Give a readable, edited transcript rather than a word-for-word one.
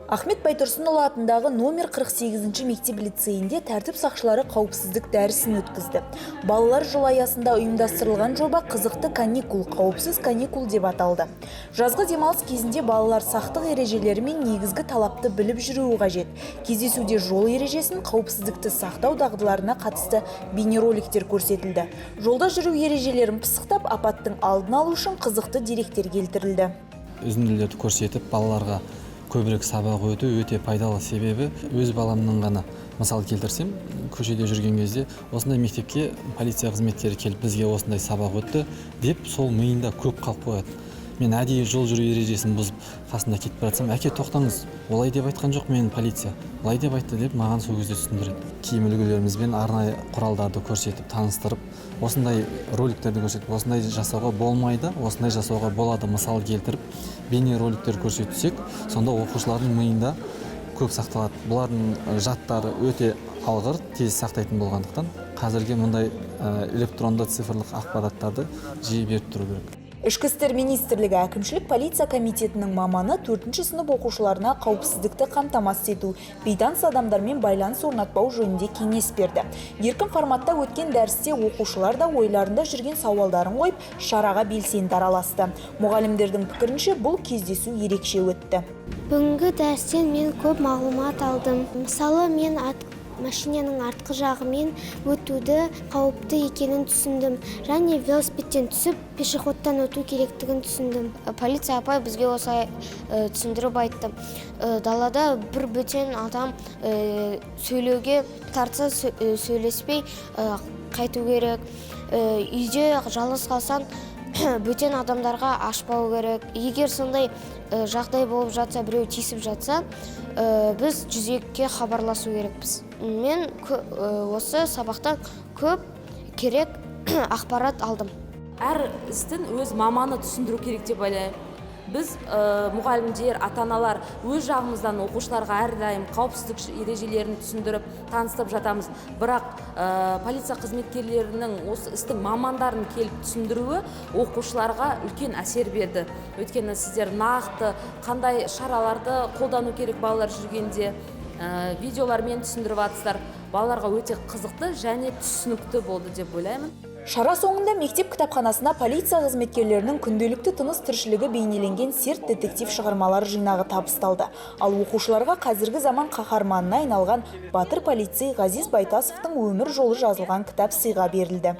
Ахмет Байтұрсынұлы атындағы номер 48-ші мектеп лицейінде тәртіп сақшылары қауіпсіздік дәрісін өткізді. Балалар жылы аясында ұйымдастырылған жоба қызықты каникул, қауіпсіз каникул деп аталды. Жазғы демалыс кезінде балалар сақтық ережелері мен негізгі талапты біліп жүруі қажет. Кездесуде жол ережесін, қауіпсіздікті сақтау дағдыларына қатысты бейнероликтер көрсетілді. Жолда жүру ережелерін пысықтап, апаттың алдын алу үшін қызықты деректер келтірілді. Үзінділерді көрсетіп, балаларға көбірек сабақ өте пайдалы, себебі өз баламның ғана мысал келтірсем, көшеде жүрген кезде осындай мектепке полиция қызметкері келіп бізге осындай сабақ өтті деп сол миында көп қалып қояды. Мен әдейі жол жүру ережесін бұзып қасында кетіп баратсам, әке тоқтаңыз, олай деп айтқан жоқ мен полиция, олай деп айтты деп маған сол кезде түсіндіреді. Киім үлгілерімізбен арнайы құралдарды көрсетіп, таныстырып, осындай роликтерді көрсетіп, осындай жасауға болмайды, осындай жасауға болады мысал келтіріп, бейне роликтер көрсетсек, сонда оқушылардың миында көп сақталады. Бұлардың жаттары өте алғыр, тез сақтайтын болғандықтан, қазірге мұндай электронды цифрлық ақпараттарды жиі беріп тұру керек. Ішкі істер министрлігі әкімшілік полиция комитетінің маманы 4-ші сынып оқушыларына қауіпсіздікті қамтамасыз ету, бейтаныс адамдармен байланыс орнатпау жөнінде кеңес берді. Еркін форматта өткен дәрісте оқушылар да ойларында жүрген сауалдарын қойып, шараға белсенді араласты. Мұғалімдердің пікірінше бұл кездесу ерекше өтті. Бүгінгі дәрістен мен көп мағлұмат алдым. Мысалы, мен машинаның артқы жағымен өтуді қауіпті екенін түсіндім. Және велосипедтен түсіп, пешеходтан өту керектігін түсіндім. Полиция апай бізге осылай түсіндіріп айтты. Далада бір бөтен адам сөйлеуге тартса сөйлеспей қайту керек. Үйде жалғыз қалсан бөтен адамдарға ашпау керек. Егер сондай жағдай болып жатса, біреу тиісіп жатса, біз 102-ге хабарласу керекпіз. Мен осы сабақтан көп керек ақпарат алдым. Әр істің өз маманы түсіндіру керек деп ойлаймын. Біз мұғалімдер, ата-аналар өз жағымыздан оқушыларға әрдайым қауіпсіздік ережелерін түсіндіріп, таныстырып жатамыз. Бірақ полиция қызметкерлерінің осы істің мамандарын келіп түсіндіруі оқушыларға үлкен әсер берді. Өйткені сіздер нақты қандай шараларды қолдану керек балалар жүргенде видеолармен түсіндіріп жатсыздар. Балаларға өте қызықты және түсінікті болды деп ойлаймын. Шара соңында мектеп кітапханасына полиция қызметкерлерінің күнделікті тыныс тіршілігі бейнеленген серт детектив шығармалары жинағы табысталды. Ал оқушыларға қазіргі заман қаһарманына айналған батыр полицей Ғазиз Байтасовтың өмір жолы жазылған кітап сыйға берілді.